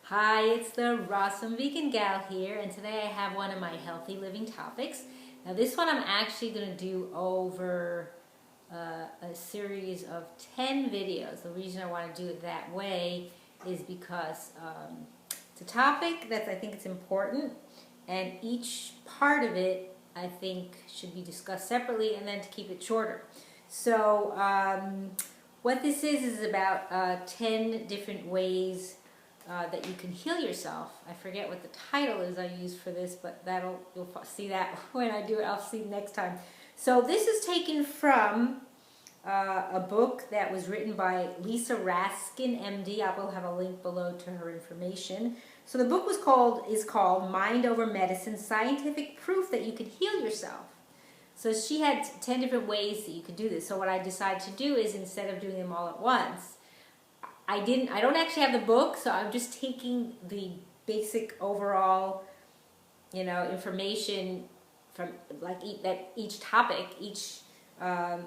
Hi, it's the Raskin Vegan Gal here, and today I have one of my healthy living topics. Now this one I'm actually going to do over a series of 10 videos. The reason I want to do it that way is because it's a topic that I think it's important, and each part of it I think should be discussed separately and then to keep it shorter. So what this is about 10 different ways that you can heal yourself. I forget what the title is I used for this, but you'll see that when I do it. I'll see next time. So this is taken from a book that was written by Lissa Raskin, MD. I will have a link below to her information. So the book is called Mind Over Medicine: Scientific Proof That You Can Heal Yourself. So she had 10 different ways that you could do this. So what I decided to do is, instead of doing them all at once, I don't actually have the book, so I'm just taking the basic overall, information from each topic, each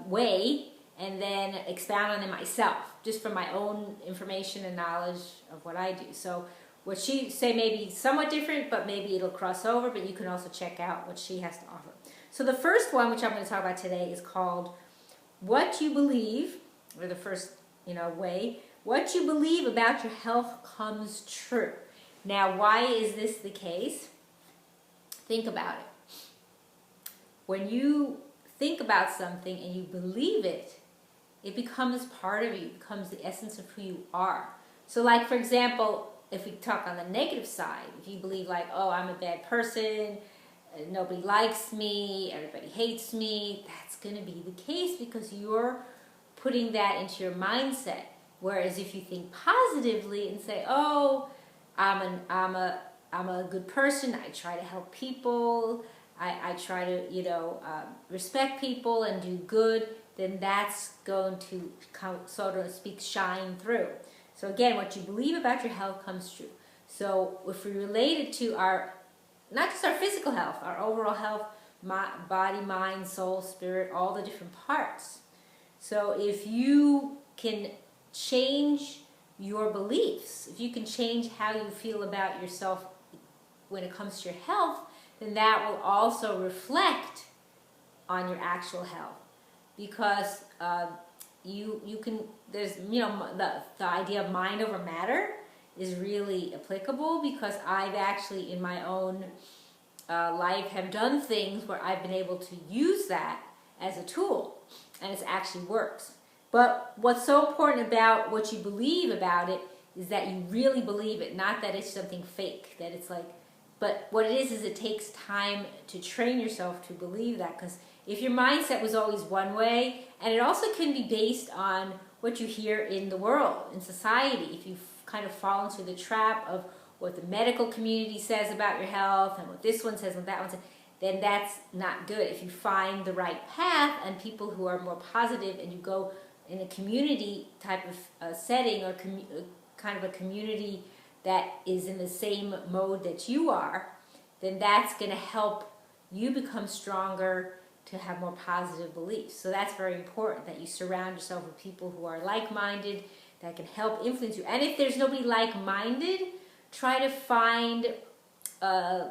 way, and then expound on it myself, just from my own information and knowledge of what I do. So what she say may be somewhat different, but maybe it'll cross over, but you can also check out what she has to offer. So the first one, which I'm going to talk about today, is called What You Believe, or the first, way. What you believe about your health comes true. Now, why is this the case? Think about it. When you think about something and you believe it, it becomes part of you. It becomes the essence of who you are. So like, for example, if we talk on the negative side, if you believe like, oh, I'm a bad person, nobody likes me, everybody hates me, that's going to be the case because you're putting that into your mindset. Whereas if you think positively and say, oh, I'm a good person, I try to help people, I try to, respect people and do good, then that's going to come, so to speak, shine through. So again, what you believe about your health comes true. So if we relate it to not just our physical health, our overall health, body, mind, soul, spirit, all the different parts. So if you can change your beliefs, if you can change how you feel about yourself when it comes to your health, then that will also reflect on your actual health. Because you can, there's, the idea of mind over matter is really applicable, because I've actually in my own life have done things where I've been able to use that as a tool, and it actually works. But what's so important about what you believe about it is that you really believe it, not that it's something fake, that it's like, but what it is it takes time to train yourself to believe that, because if your mindset was always one way, and it also can be based on what you hear in the world, in society, if you kind of fall into the trap of what the medical community says about your health and what this one says and that one says, then that's not good. If you find the right path and people who are more positive, and you go in a community type of setting, or kind of a community that is in the same mode that you are, then that's going to help you become stronger to have more positive beliefs. So that's very important, that you surround yourself with people who are like-minded, that can help influence you. And if there's nobody like-minded, try to find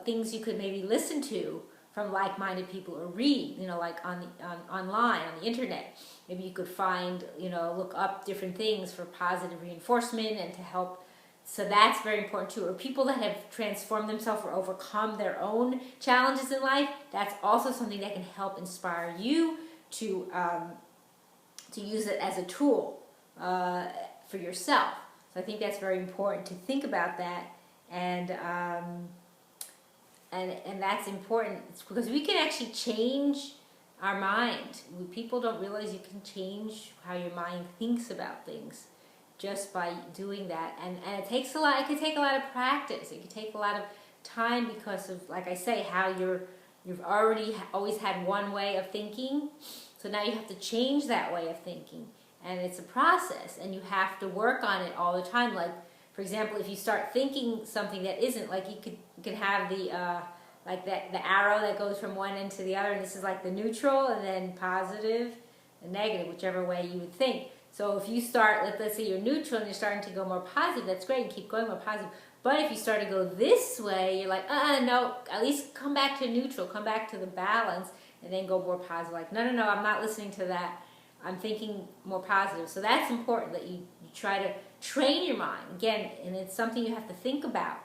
things you could maybe listen to from like-minded people, or read, like online, on the internet. Maybe you could find, look up different things for positive reinforcement and to help. So that's very important too. Or people that have transformed themselves or overcome their own challenges in life, that's also something that can help inspire you to use it as a tool for yourself. So I think that's very important to think about that, and that's important because we can actually change our mind. People don't realize you can change how your mind thinks about things just by doing that. And it takes a lot. It can take a lot of practice. It can take a lot of time because of, like I say, how you've already always had one way of thinking. So now you have to change that way of thinking. And it's a process, and you have to work on it all the time. Like, for example, if you start thinking something that isn't, like you could have the the arrow that goes from one end to the other, and this is like the neutral, and then positive and negative, whichever way you would think. So if you start, let's say you're neutral and you're starting to go more positive, that's great, and keep going more positive. But if you start to go this way, you're like, no, at least come back to neutral, come back to the balance, and then go more positive. Like, no, I'm not listening to that. I'm thinking more positive. So that's important, that you try to train your mind. Again, and it's something you have to think about.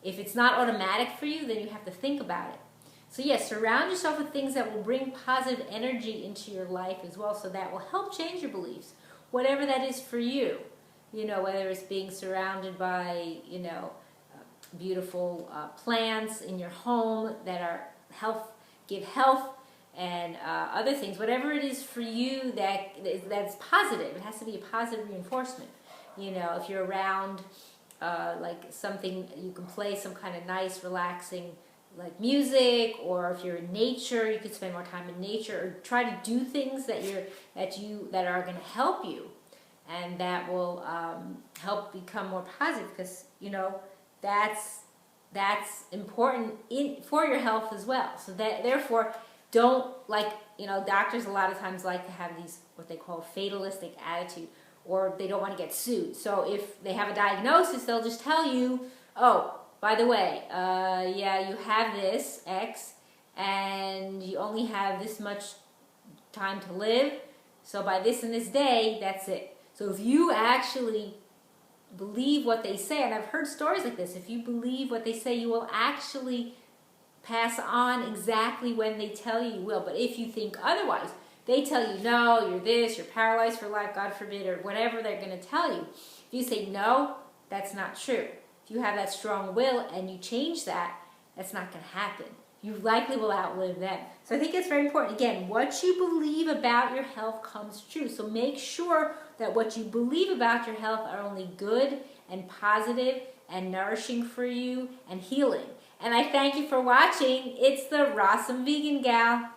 If it's not automatic for you, then you have to think about it. So yes, surround yourself with things that will bring positive energy into your life as well, so that will help change your beliefs, whatever that is for you. You know, whether it's being surrounded by, beautiful plants in your home that are give health, and other things, whatever it is for you that's positive. It has to be a positive reinforcement. If you're around like something, you can play some kind of nice, relaxing, like music, or if you're in nature, you could spend more time in nature, or try to do things that are going to help you, and that will help become more positive, because that's important for your health as well. So that, therefore, don't, doctors a lot of times like to have these, what they call fatalistic attitude, or they don't want to get sued. So if they have a diagnosis, they'll just tell you, oh, by the way, yeah, you have this X, and you only have this much time to live, so by this and this day, that's it. So if you actually believe what they say, and I've heard stories like this, if you believe what they say, you will actually pass on exactly when they tell you will. But if you think otherwise, they tell you, no, you're this, you're paralyzed for life, God forbid, or whatever they're going to tell you. If you say, no, that's not true. If you have that strong will and you change that, that's not going to happen. You likely will outlive them. So I think it's very important. Again, what you believe about your health comes true. So make sure that what you believe about your health are only good and positive and nourishing for you and healing. And I thank you for watching. It's the Raskin Vegan Gal.